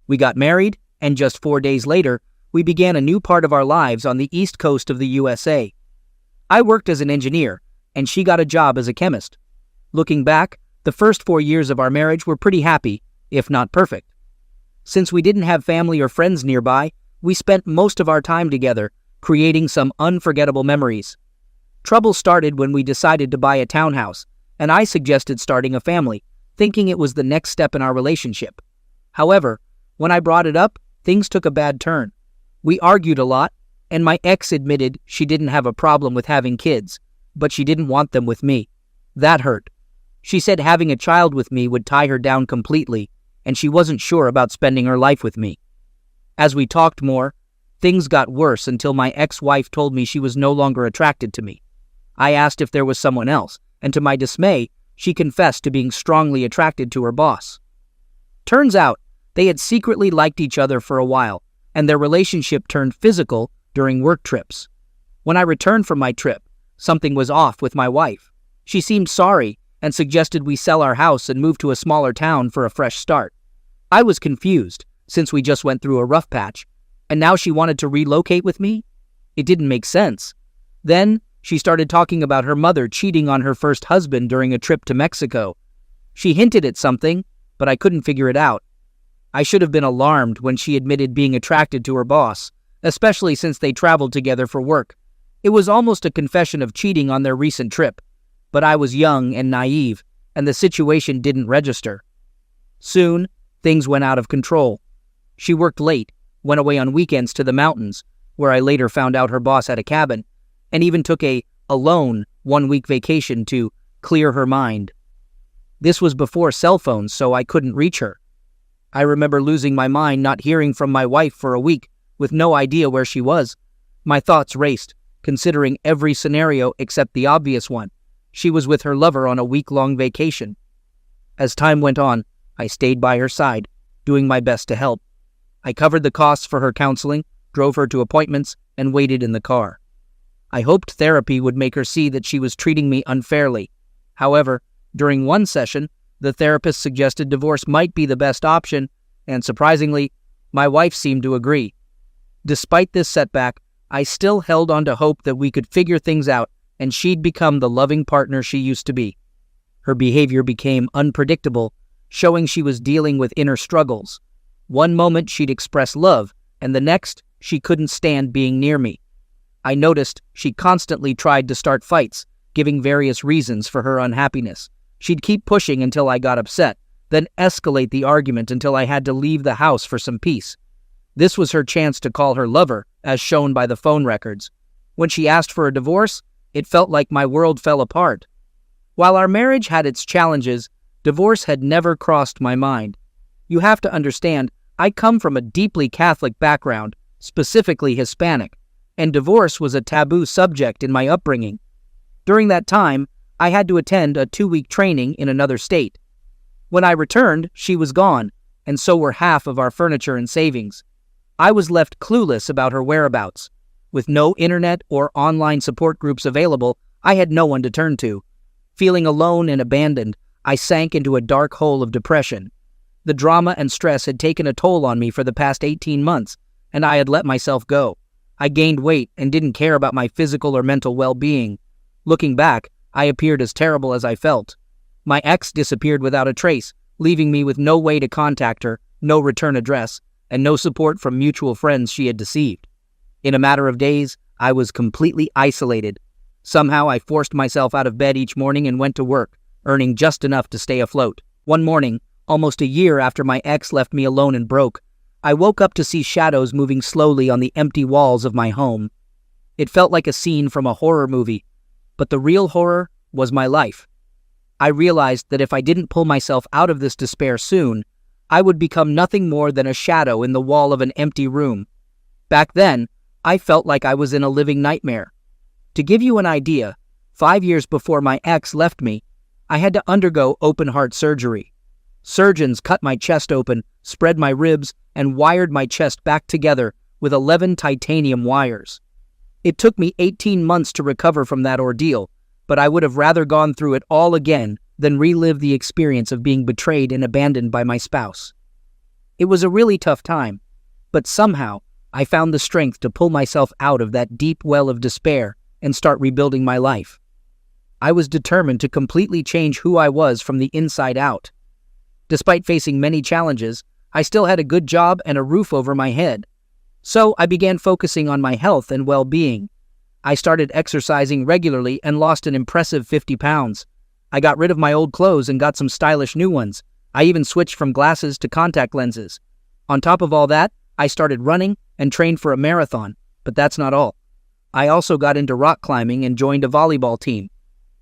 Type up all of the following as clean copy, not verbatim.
We got married, and just 4 days later, we began a new part of our lives on the east coast of the USA. I worked as an engineer, and she got a job as a chemist. Looking back, the first 4 years of our marriage were pretty happy, if not perfect. Since we didn't have family or friends nearby, we spent most of our time together, creating some unforgettable memories. Trouble started when we decided to buy a townhouse, and I suggested starting a family, thinking it was the next step in our relationship. However, when I brought it up, things took a bad turn. We argued a lot, and my ex admitted she didn't have a problem with having kids, but she didn't want them with me. That hurt. She said having a child with me would tie her down completely, and she wasn't sure about spending her life with me. As we talked more, things got worse until my ex-wife told me she was no longer attracted to me. I asked if there was someone else, and to my dismay, she confessed to being strongly attracted to her boss. Turns out, they had secretly liked each other for a while, and their relationship turned physical during work trips. When I returned from my trip, something was off with my wife. She seemed sorry and suggested we sell our house and move to a smaller town for a fresh start. I was confused, since we just went through a rough patch, and now she wanted to relocate with me? It didn't make sense. Then, she started talking about her mother cheating on her first husband during a trip to Mexico. She hinted at something, but I couldn't figure it out. I should have been alarmed when she admitted being attracted to her boss, especially since they traveled together for work. It was almost a confession of cheating on their recent trip, but I was young and naive, and the situation didn't register. Soon, things went out of control. She worked late, went away on weekends to the mountains, where I later found out her boss had a cabin, and even took a alone 1-week vacation to clear her mind. This was before cell phones, so I couldn't reach her. I remember losing my mind not hearing from my wife for a week, with no idea where she was. My thoughts raced, considering every scenario except the obvious one. She was with her lover on a week-long vacation. As time went on, I stayed by her side, doing my best to help. I covered the costs for her counseling, drove her to appointments, and waited in the car. I hoped therapy would make her see that she was treating me unfairly. However, during one session, the therapist suggested divorce might be the best option, and surprisingly, my wife seemed to agree. Despite this setback, I still held on to hope that we could figure things out and she'd become the loving partner she used to be. Her behavior became unpredictable, showing she was dealing with inner struggles. One moment she'd express love, and the next, she couldn't stand being near me. I noticed she constantly tried to start fights, giving various reasons for her unhappiness. She'd keep pushing until I got upset, then escalate the argument until I had to leave the house for some peace. This was her chance to call her lover, as shown by the phone records. When she asked for a divorce, it felt like my world fell apart. While our marriage had its challenges, divorce had never crossed my mind. You have to understand, I come from a deeply Catholic background, specifically Hispanic, and divorce was a taboo subject in my upbringing. During that time, I had to attend a 2-week training in another state. When I returned, she was gone, and so were half of our furniture and savings. I was left clueless about her whereabouts. With no internet or online support groups available, I had no one to turn to. Feeling alone and abandoned, I sank into a dark hole of depression. The drama and stress had taken a toll on me for the past 18 months, and I had let myself go. I gained weight and didn't care about my physical or mental well-being. Looking back, I appeared as terrible as I felt. My ex disappeared without a trace, leaving me with no way to contact her, no return address, and no support from mutual friends she had deceived. In a matter of days, I was completely isolated. Somehow I forced myself out of bed each morning and went to work, earning just enough to stay afloat. One morning, almost a year after my ex left me alone and broke, I woke up to see shadows moving slowly on the empty walls of my home. It felt like a scene from a horror movie, but the real horror was my life. I realized that if I didn't pull myself out of this despair soon, I would become nothing more than a shadow in the wall of an empty room. Back then, I felt like I was in a living nightmare. To give you an idea, 5 years before my ex left me, I had to undergo open-heart surgery. Surgeons cut my chest open, spread my ribs, and wired my chest back together with 11 titanium wires. It took me 18 months to recover from that ordeal, but I would have rather gone through it all again than relive the experience of being betrayed and abandoned by my spouse. It was a really tough time, but somehow I found the strength to pull myself out of that deep well of despair and start rebuilding my life. I was determined to completely change who I was from the inside out. Despite facing many challenges, I still had a good job and a roof over my head. So I began focusing on my health and well-being. I started exercising regularly and lost an impressive 50 pounds. I got rid of my old clothes and got some stylish new ones. I even switched from glasses to contact lenses. On top of all that, I started running and trained for a marathon, but that's not all. I also got into rock climbing and joined a volleyball team.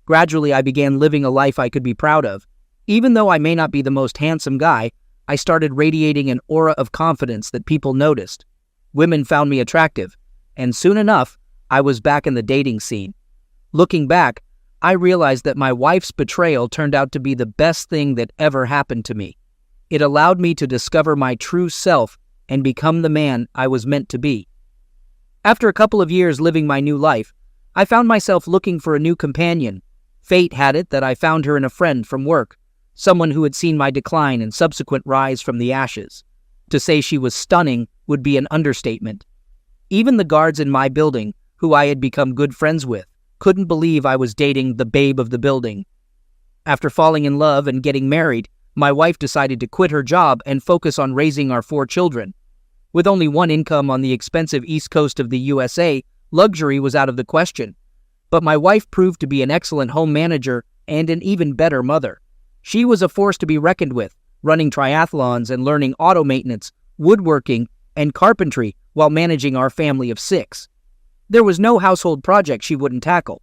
Gradually, I began living a life I could be proud of. Even though I may not be the most handsome guy, I started radiating an aura of confidence that people noticed. Women found me attractive, and soon enough, I was back in the dating scene. Looking back, I realized that my wife's betrayal turned out to be the best thing that ever happened to me. It allowed me to discover my true self and become the man I was meant to be. After a couple of years living my new life, I found myself looking for a new companion. Fate had it that I found her in a friend from work, someone who had seen my decline and subsequent rise from the ashes. To say she was stunning would be an understatement. Even the guards in my building, who I had become good friends with, couldn't believe I was dating the babe of the building. After falling in love and getting married, my wife decided to quit her job and focus on raising our 4 children. With only one income on the expensive East Coast of the USA, luxury was out of the question. But my wife proved to be an excellent home manager and an even better mother. She was a force to be reckoned with, running triathlons and learning auto maintenance, woodworking, and carpentry while managing our family of 6. There was no household project she wouldn't tackle.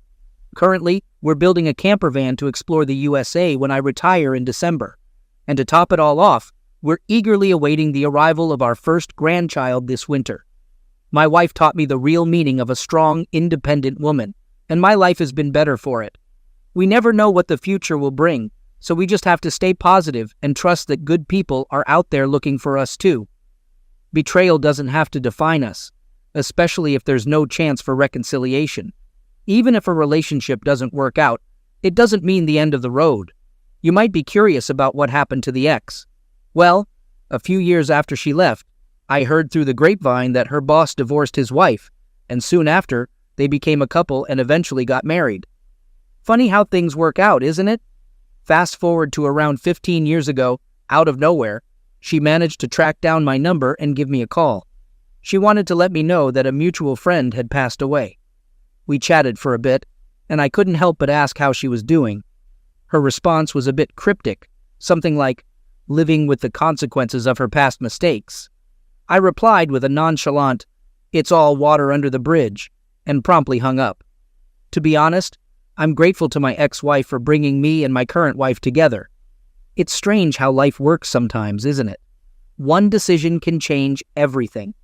Currently, we're building a camper van to explore the USA when I retire in December. And to top it all off, we're eagerly awaiting the arrival of our first grandchild this winter. My wife taught me the real meaning of a strong, independent woman, and my life has been better for it. We never know what the future will bring, so we just have to stay positive and trust that good people are out there looking for us too. Betrayal doesn't have to define us, especially if there's no chance for reconciliation. Even if a relationship doesn't work out, it doesn't mean the end of the road. You might be curious about what happened to the ex. Well, a few years after she left, I heard through the grapevine that her boss divorced his wife, and soon after, they became a couple and eventually got married. Funny how things work out, isn't it? Fast forward to around 15 years ago, out of nowhere, she managed to track down my number and give me a call. She wanted to let me know that a mutual friend had passed away. We chatted for a bit, and I couldn't help but ask how she was doing. Her response was a bit cryptic, something like, living with the consequences of her past mistakes. I replied with a nonchalant, "It's all water under the bridge," and promptly hung up. To be honest, I'm grateful to my ex-wife for bringing me and my current wife together. It's strange how life works sometimes, isn't it? One decision can change everything.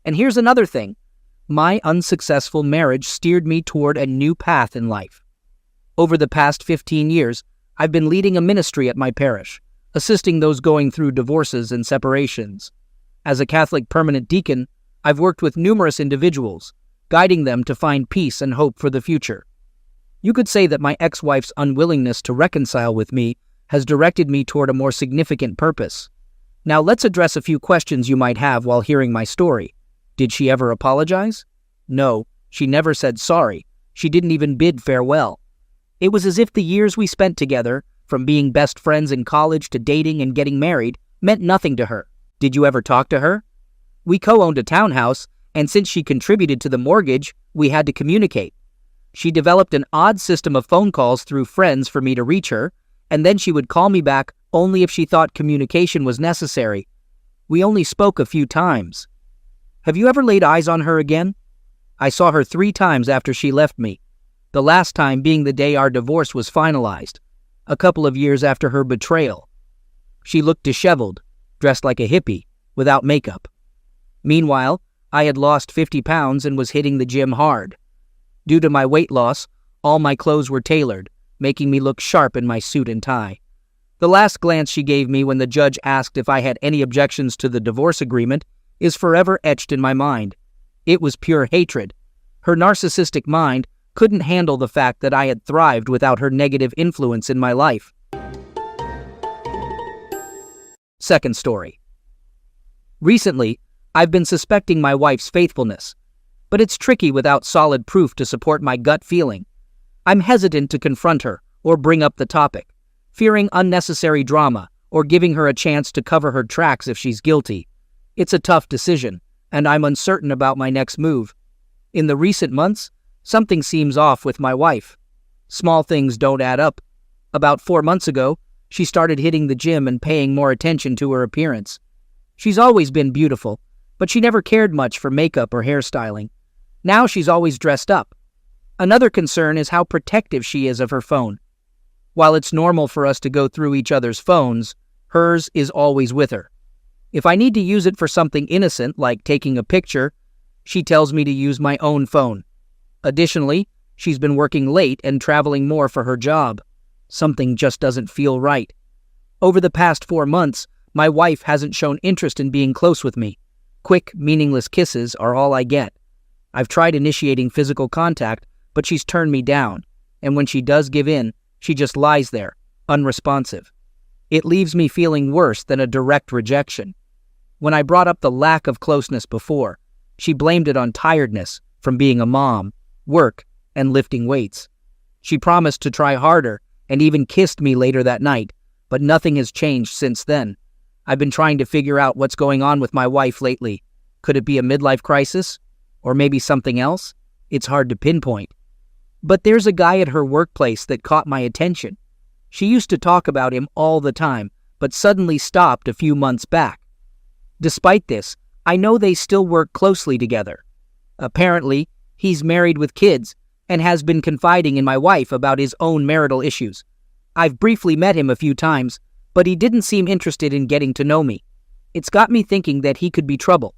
And here's another thing. My unsuccessful marriage steered me toward a new path in life. Over the past 15 years, I've been leading a ministry at my parish, assisting those going through divorces and separations. As a Catholic permanent deacon, I've worked with numerous individuals, guiding them to find peace and hope for the future. You could say that my ex-wife's unwillingness to reconcile with me has directed me toward a more significant purpose. Now let's address a few questions you might have while hearing my story. Did she ever apologize? No, she never said sorry. She didn't even bid farewell. It was as if the years we spent together, from being best friends in college to dating and getting married, meant nothing to her. Did you ever talk to her? We co-owned a townhouse, and since she contributed to the mortgage, we had to communicate. She developed an odd system of phone calls through friends for me to reach her, and then she would call me back only if she thought communication was necessary. We only spoke a few times. Have you ever laid eyes on her again? I saw her 3 times after she left me, the last time being the day our divorce was finalized, a couple of years after her betrayal. She looked disheveled, dressed like a hippie, without makeup. Meanwhile, I had lost 50 pounds and was hitting the gym hard. Due to my weight loss, all my clothes were tailored, making me look sharp in my suit and tie. The last glance she gave me when the judge asked if I had any objections to the divorce agreement is forever etched in my mind. It was pure hatred. Her narcissistic mind couldn't handle the fact that I had thrived without her negative influence in my life. Second story. Recently, I've been suspecting my wife's faithfulness, but it's tricky without solid proof to support my gut feeling. I'm hesitant to confront her or bring up the topic, fearing unnecessary drama or giving her a chance to cover her tracks if she's guilty. It's a tough decision, and I'm uncertain about my next move. In the recent months, something seems off with my wife. Small things don't add up. About 4 months ago, she started hitting the gym and paying more attention to her appearance. She's always been beautiful, but she never cared much for makeup or hairstyling. Now she's always dressed up. Another concern is how protective she is of her phone. While it's normal for us to go through each other's phones, hers is always with her. If I need to use it for something innocent like taking a picture, she tells me to use my own phone. Additionally, she's been working late and traveling more for her job. Something just doesn't feel right. Over the past 4 months, my wife hasn't shown interest in being close with me. Quick, meaningless kisses are all I get. I've tried initiating physical contact, but she's turned me down, and when she does give in, she just lies there, unresponsive. It leaves me feeling worse than a direct rejection. When I brought up the lack of closeness before, she blamed it on tiredness from being a mom, work, and lifting weights. She promised to try harder and even kissed me later that night, but nothing has changed since then. I've been trying to figure out what's going on with my wife lately. Could it be a midlife crisis? Or maybe something else? It's hard to pinpoint. But there's a guy at her workplace that caught my attention. She used to talk about him all the time, but suddenly stopped a few months back. Despite this, I know they still work closely together. Apparently, he's married with kids and has been confiding in my wife about his own marital issues. I've briefly met him a few times, but he didn't seem interested in getting to know me. It's got me thinking that he could be trouble.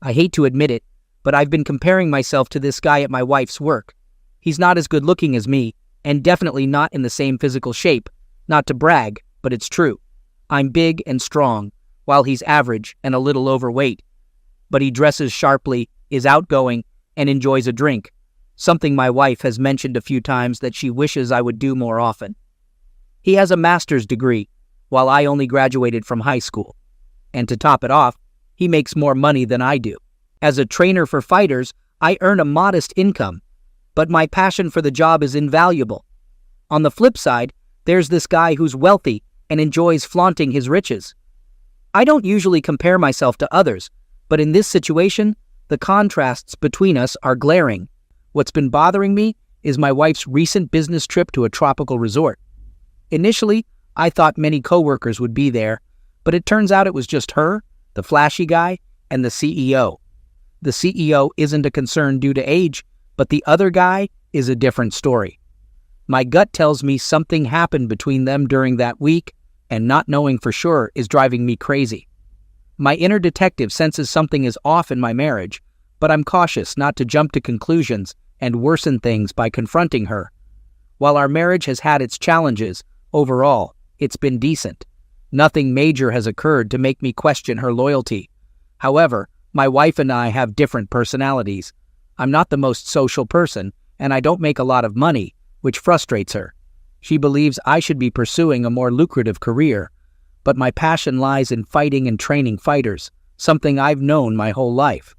I hate to admit it, but I've been comparing myself to this guy at my wife's work. He's not as good looking as me, and definitely not in the same physical shape. Not to brag, but it's true. I'm big and strong, while he's average and a little overweight. But he dresses sharply, is outgoing, and enjoys a drink, something my wife has mentioned a few times that she wishes I would do more often. He has a master's degree, while I only graduated from high school. And to top it off, he makes more money than I do. As a trainer for fighters, I earn a modest income, but my passion for the job is invaluable. On the flip side, there's this guy who's wealthy and enjoys flaunting his riches. I don't usually compare myself to others, but in this situation, the contrasts between us are glaring. What's been bothering me is my wife's recent business trip to a tropical resort. Initially, I thought many coworkers would be there, but it turns out it was just her, the flashy guy, and the CEO. The CEO isn't a concern due to age, but the other guy is a different story. My gut tells me something happened between them during that week, and not knowing for sure is driving me crazy. My inner detective senses something is off in my marriage, but I'm cautious not to jump to conclusions and worsen things by confronting her. While our marriage has had its challenges, overall, it's been decent. Nothing major has occurred to make me question her loyalty. However, my wife and I have different personalities. I'm not the most social person, and I don't make a lot of money, which frustrates her. She believes I should be pursuing a more lucrative career, but my passion lies in fighting and training fighters, something I've known my whole life.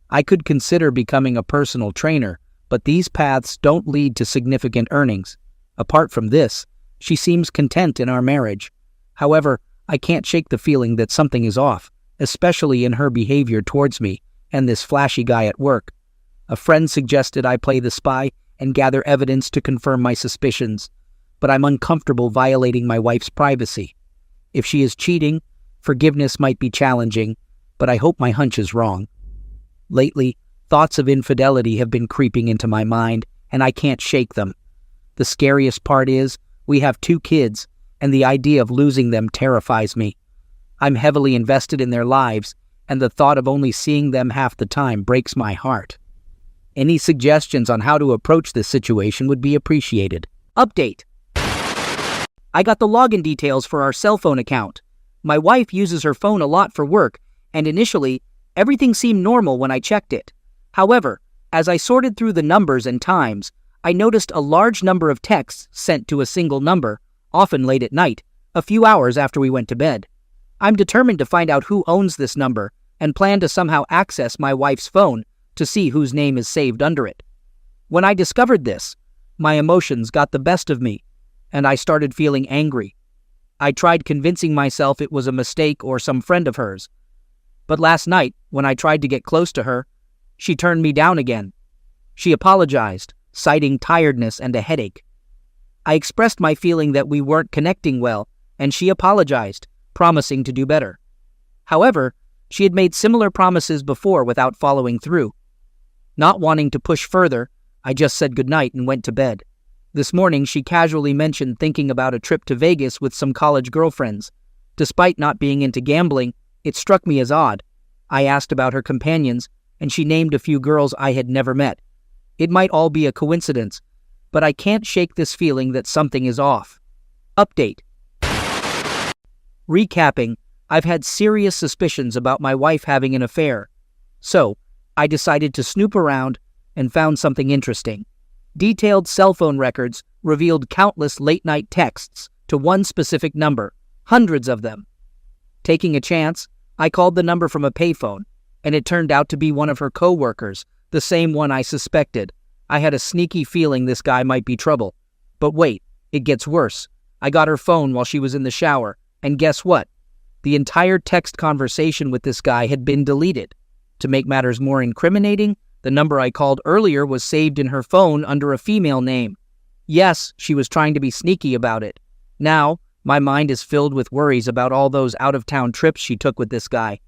I could consider becoming a personal trainer, but these paths don't lead to significant earnings. Apart from this, she seems content in our marriage. However, I can't shake the feeling that something is off, especially in her behavior towards me and this flashy guy at work. A friend suggested I play the spy and gather evidence to confirm my suspicions, but I'm uncomfortable violating my wife's privacy. If she is cheating, forgiveness might be challenging, but I hope my hunch is wrong. Lately, thoughts of infidelity have been creeping into my mind, and I can't shake them. The scariest part is, we have 2 kids, and the idea of losing them terrifies me. I'm heavily invested in their lives, and the thought of only seeing them half the time breaks my heart. Any suggestions on how to approach this situation would be appreciated. Update. I got the login details for our cell phone account. My wife uses her phone a lot for work, and initially, everything seemed normal when I checked it. However, as I sorted through the numbers and times, I noticed a large number of texts sent to a single number, often late at night, a few hours after we went to bed. I'm determined to find out who owns this number and plan to somehow access my wife's phone to see whose name is saved under it. When I discovered this, my emotions got the best of me, and I started feeling angry. I tried convincing myself it was a mistake or some friend of hers. But last night, when I tried to get close to her, she turned me down again. She apologized, citing tiredness and a headache. I expressed my feeling that we weren't connecting well, and she apologized, promising to do better. However, she had made similar promises before without following through. Not wanting to push further, I just said goodnight and went to bed. This morning, she casually mentioned thinking about a trip to Vegas with some college girlfriends. Despite not being into gambling, it struck me as odd. I asked about her companions, and she named a few girls I had never met. It might all be a coincidence, but I can't shake this feeling that something is off. Update. Recapping, I've had serious suspicions about my wife having an affair. So, I decided to snoop around and found something interesting. Detailed cell phone records revealed countless late-night texts to one specific number, hundreds of them. Taking a chance, I called the number from a payphone, and it turned out to be one of her co-workers, the same one I suspected. I had a sneaky feeling this guy might be trouble. But wait, it gets worse. I got her phone while she was in the shower, and guess what? The entire text conversation with this guy had been deleted. To make matters more incriminating, the number I called earlier was saved in her phone under a female name. Yes, she was trying to be sneaky about it. Now, my mind is filled with worries about all those out-of-town trips she took with this guy.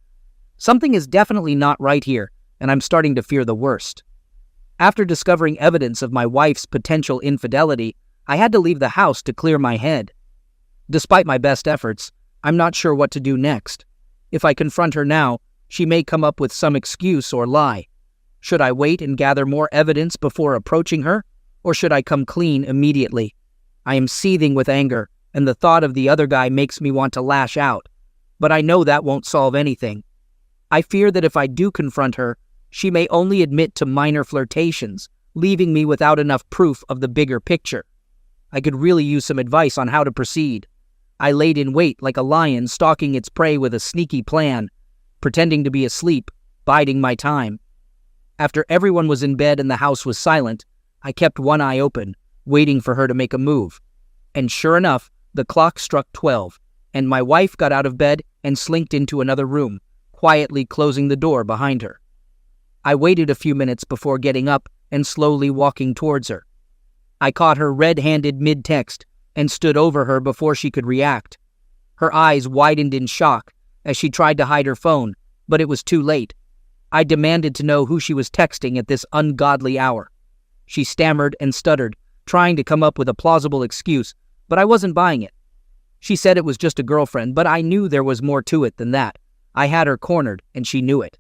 Something is definitely not right here, and I'm starting to fear the worst. After discovering evidence of my wife's potential infidelity, I had to leave the house to clear my head. Despite my best efforts, I'm not sure what to do next. If I confront her now, she may come up with some excuse or lie. Should I wait and gather more evidence before approaching her, or should I come clean immediately? I am seething with anger, and the thought of the other guy makes me want to lash out. But I know that won't solve anything. I fear that if I do confront her, she may only admit to minor flirtations, leaving me without enough proof of the bigger picture. I could really use some advice on how to proceed. I laid in wait like a lion stalking its prey with a sneaky plan, pretending to be asleep, biding my time. After everyone was in bed and the house was silent, I kept one eye open, waiting for her to make a move. And sure enough, the clock struck 12, and my wife got out of bed and slinked into another room, quietly closing the door behind her. I waited a few minutes before getting up and slowly walking towards her. I caught her red-handed mid-text and stood over her before she could react. Her eyes widened in shock as she tried to hide her phone, but it was too late. I demanded to know who she was texting at this ungodly hour. She stammered and stuttered, trying to come up with a plausible excuse, but I wasn't buying it. She said it was just a girlfriend, but I knew there was more to it than that. I had her cornered, and she knew it.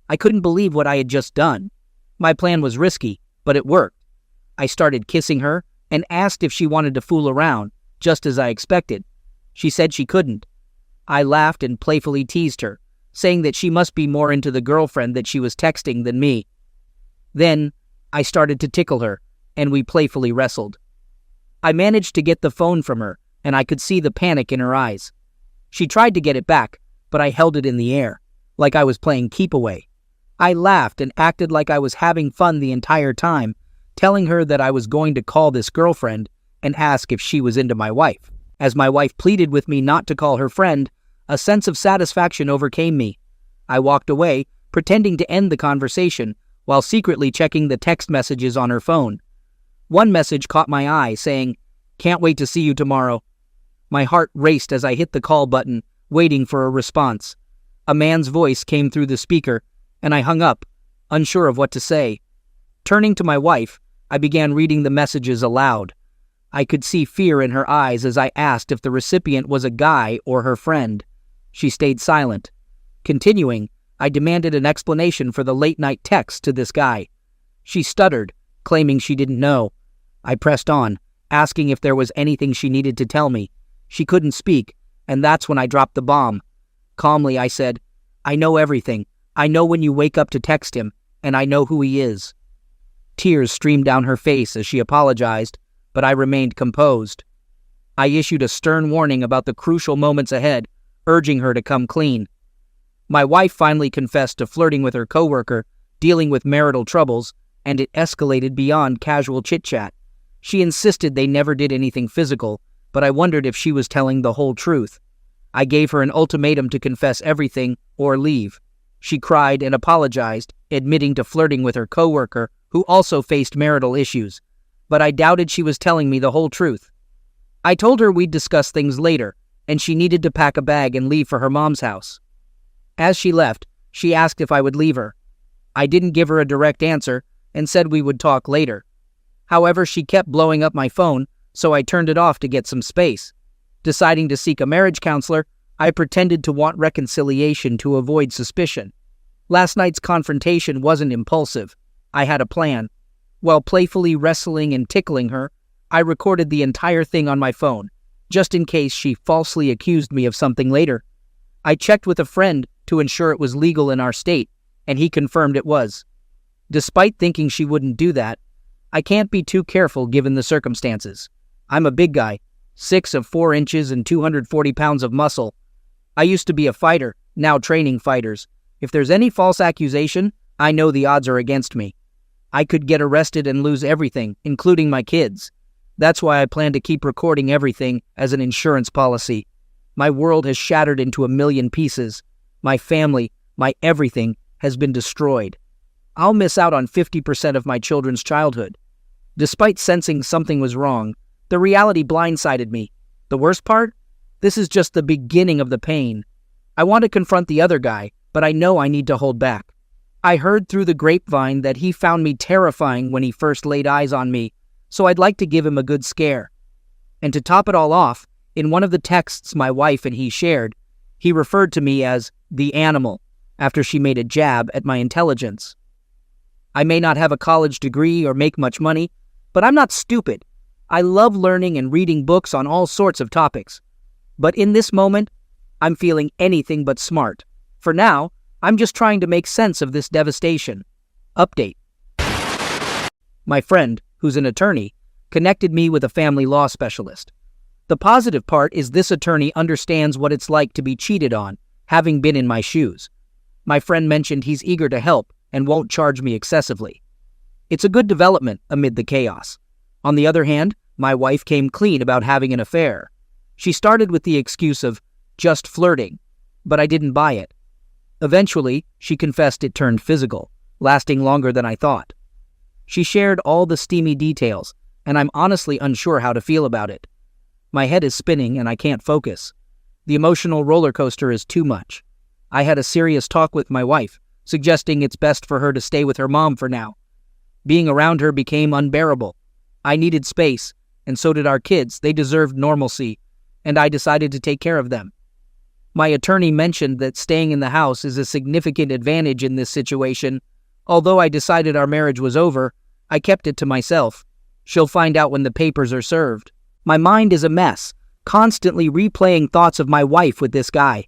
I couldn't believe what I had just done. My plan was risky, but it worked. I started kissing her and asked if she wanted to fool around, just as I expected. She said she couldn't. I laughed and playfully teased her, saying that she must be more into the girlfriend that she was texting than me. Then, I started to tickle her, and we playfully wrestled. I managed to get the phone from her, and I could see the panic in her eyes. She tried to get it back, but I held it in the air, like I was playing keep away. I laughed and acted like I was having fun the entire time, telling her that I was going to call this girlfriend and ask if she was into my wife. As my wife pleaded with me not to call her friend, a sense of satisfaction overcame me. I walked away, pretending to end the conversation, while secretly checking the text messages on her phone. One message caught my eye, saying, "Can't wait to see you tomorrow." My heart raced as I hit the call button, waiting for a response. A man's voice came through the speaker, and I hung up, unsure of what to say. Turning to my wife, I began reading the messages aloud. I could see fear in her eyes as I asked if the recipient was a guy or her friend. She stayed silent. Continuing, I demanded an explanation for the late-night text to this guy. She stuttered, claiming she didn't know. I pressed on, asking if there was anything she needed to tell me. She couldn't speak, and that's when I dropped the bomb. Calmly, I said, "I know everything. I know when you wake up to text him, and I know who he is." Tears streamed down her face as she apologized, but I remained composed. I issued a stern warning about the crucial moments ahead, urging her to come clean. My wife finally confessed to flirting with her coworker, dealing with marital troubles, and it escalated beyond casual chit-chat. She insisted they never did anything physical, but I wondered if she was telling the whole truth. I gave her an ultimatum to confess everything or leave. She cried and apologized, admitting to flirting with her coworker, who also faced marital issues, but I doubted she was telling me the whole truth. I told her we'd discuss things later, and she needed to pack a bag and leave for her mom's house. As she left, she asked if I would leave her. I didn't give her a direct answer and said we would talk later. However, she kept blowing up my phone, so I turned it off to get some space. Deciding to seek a marriage counselor, I pretended to want reconciliation to avoid suspicion. Last night's confrontation wasn't impulsive. I had a plan. While playfully wrestling and tickling her, I recorded the entire thing on my phone, just in case she falsely accused me of something later. I checked with a friend to ensure it was legal in our state, and he confirmed it was. Despite thinking she wouldn't do that, I can't be too careful given the circumstances. I'm a big guy, 6'4" and 240 pounds of muscle. I used to be a fighter, now training fighters. If there's any false accusation, I know the odds are against me. I could get arrested and lose everything, including my kids. That's why I plan to keep recording everything as an insurance policy. My world has shattered into a million pieces. My family, my everything, has been destroyed. I'll miss out on 50% of my children's childhood. Despite sensing something was wrong, the reality blindsided me. The worst part? This is just the beginning of the pain. I want to confront the other guy, but I know I need to hold back. I heard through the grapevine that he found me terrifying when he first laid eyes on me, so I'd like to give him a good scare. And to top it all off, in one of the texts my wife and he shared, he referred to me as the animal, after she made a jab at my intelligence. I may not have a college degree or make much money, but I'm not stupid. I love learning and reading books on all sorts of topics. But in this moment, I'm feeling anything but smart. For now, I'm just trying to make sense of this devastation. Update. My friend, who's an attorney, connected me with a family law specialist. The positive part is this attorney understands what it's like to be cheated on, having been in my shoes. My friend mentioned he's eager to help and won't charge me excessively. It's a good development amid the chaos. On the other hand, my wife came clean about having an affair. She started with the excuse of just flirting, but I didn't buy it. Eventually, she confessed it turned physical, lasting longer than I thought. She shared all the steamy details, and I'm honestly unsure how to feel about it. My head is spinning and I can't focus. The emotional roller coaster is too much. I had a serious talk with my wife, suggesting it's best for her to stay with her mom for now. Being around her became unbearable. I needed space, and so did our kids. They deserved normalcy, and I decided to take care of them. My attorney mentioned that staying in the house is a significant advantage in this situation. Although I decided our marriage was over, I kept it to myself. She'll find out when the papers are served. My mind is a mess, constantly replaying thoughts of my wife with this guy.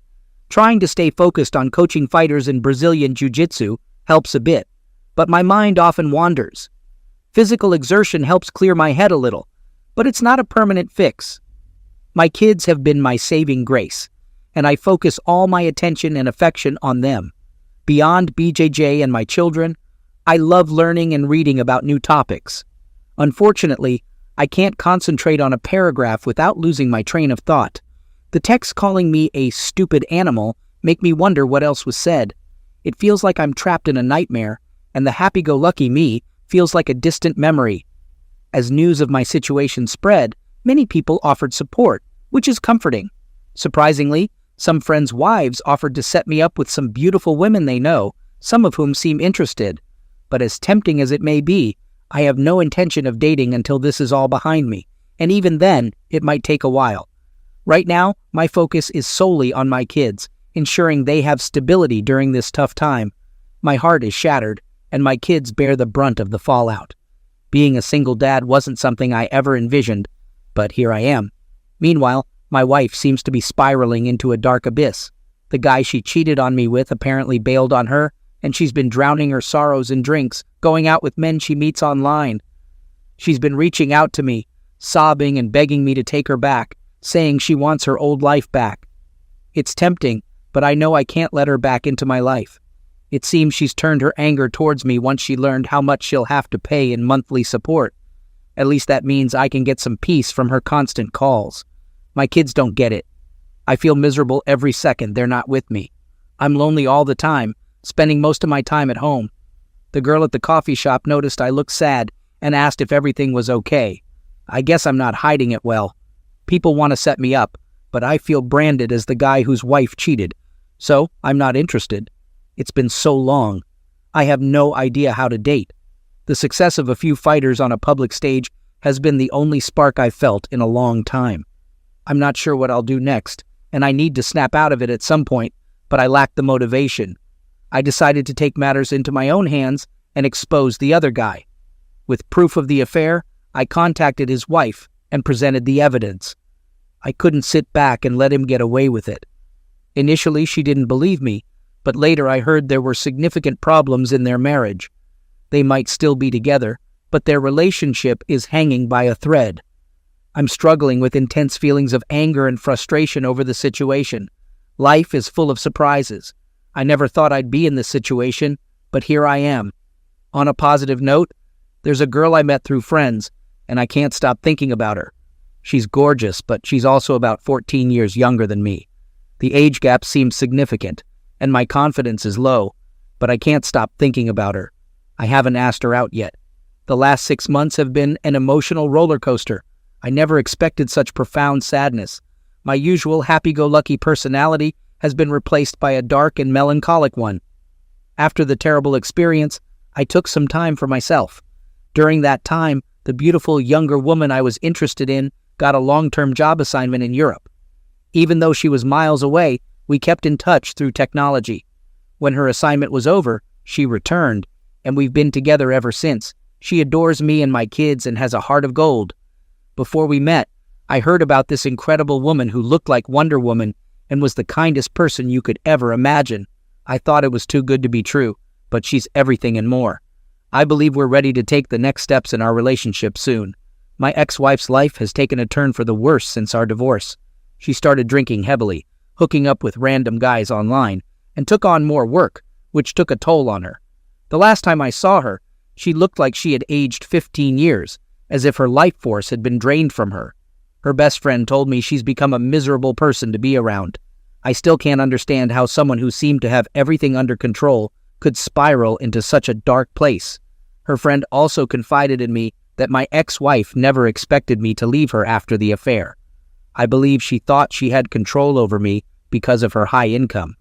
Trying to stay focused on coaching fighters in Brazilian Jiu-Jitsu helps a bit, but my mind often wanders. Physical exertion helps clear my head a little, but it's not a permanent fix. My kids have been my saving grace, and I focus all my attention and affection on them. Beyond BJJ and my children, I love learning and reading about new topics. Unfortunately, I can't concentrate on a paragraph without losing my train of thought. The text calling me a stupid animal make me wonder what else was said. It feels like I'm trapped in a nightmare, and the happy-go-lucky me feels like a distant memory. As news of my situation spread, many people offered support, which is comforting. Surprisingly, some friends' wives offered to set me up with some beautiful women they know, some of whom seem interested. But as tempting as it may be, I have no intention of dating until this is all behind me, and even then, it might take a while. Right now, my focus is solely on my kids, ensuring they have stability during this tough time. My heart is shattered, and my kids bear the brunt of the fallout. Being a single dad wasn't something I ever envisioned, but here I am. Meanwhile, my wife seems to be spiraling into a dark abyss. The guy she cheated on me with apparently bailed on her, and she's been drowning her sorrows in drinks, going out with men she meets online. She's been reaching out to me, sobbing and begging me to take her back, saying she wants her old life back. It's tempting, but I know I can't let her back into my life. It seems she's turned her anger towards me once she learned how much she'll have to pay in monthly support. At least that means I can get some peace from her constant calls. My kids don't get it. I feel miserable every second they're not with me. I'm lonely all the time, spending most of my time at home. The girl at the coffee shop noticed I looked sad and asked if everything was okay. I guess I'm not hiding it well. People want to set me up, but I feel branded as the guy whose wife cheated, so I'm not interested. It's been so long. I have no idea how to date. The success of a few fighters on a public stage has been the only spark I've felt in a long time. I'm not sure what I'll do next, and I need to snap out of it at some point, but I lack the motivation. I decided to take matters into my own hands and expose the other guy. With proof of the affair, I contacted his wife and presented the evidence. I couldn't sit back and let him get away with it. Initially, she didn't believe me, but later I heard there were significant problems in their marriage. They might still be together, but their relationship is hanging by a thread. I'm struggling with intense feelings of anger and frustration over the situation. Life is full of surprises. I never thought I'd be in this situation, but here I am. On a positive note, there's a girl I met through friends, and I can't stop thinking about her. She's gorgeous, but she's also about 14 years younger than me. The age gap seems significant, and my confidence is low, but I can't stop thinking about her. I haven't asked her out yet. The last 6 months have been an emotional roller coaster. I never expected such profound sadness. My usual happy-go-lucky personality has been replaced by a dark and melancholic one. After the terrible experience, I took some time for myself. During that time, the beautiful younger woman I was interested in got a long-term job assignment in Europe. Even though she was miles away, we kept in touch through technology. When her assignment was over, she returned, and we've been together ever since. She adores me and my kids and has a heart of gold. Before we met, I heard about this incredible woman who looked like Wonder Woman and was the kindest person you could ever imagine. I thought it was too good to be true, but she's everything and more. I believe we're ready to take the next steps in our relationship soon. My ex-wife's life has taken a turn for the worse since our divorce. She started drinking heavily, hooking up with random guys online, and took on more work, which took a toll on her. The last time I saw her, she looked like she had aged 15 years, as if her life force had been drained from her. Her best friend told me she's become a miserable person to be around. I still can't understand how someone who seemed to have everything under control could spiral into such a dark place. Her friend also confided in me that my ex-wife never expected me to leave her after the affair. I believe she thought she had control over me because of her high income.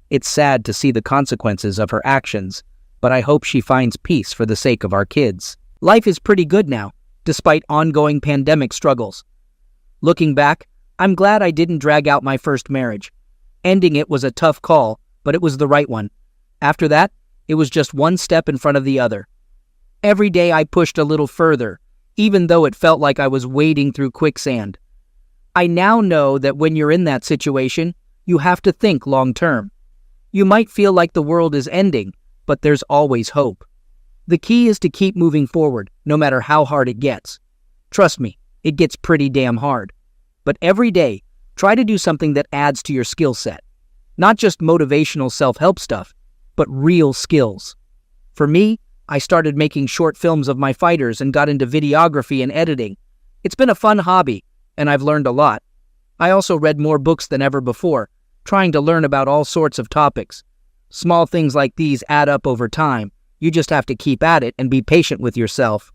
It's sad to see the consequences of her actions, but I hope she finds peace for the sake of our kids. Life is pretty good now, despite ongoing pandemic struggles. Looking back, I'm glad I didn't drag out my first marriage. Ending it was a tough call, but it was the right one. After that, it was just one step in front of the other. Every day I pushed a little further, even though it felt like I was wading through quicksand. I now know that when you're in that situation, you have to think long term. You might feel like the world is ending, but there's always hope. The key is to keep moving forward, no matter how hard it gets. Trust me, it gets pretty damn hard. But every day, try to do something that adds to your skill set. Not just motivational self-help stuff, but real skills. For me, I started making short films of my fighters and got into videography and editing. It's been a fun hobby, and I've learned a lot. I also read more books than ever before, trying to learn about all sorts of topics. Small things like these add up over time. You just have to keep at it and be patient with yourself.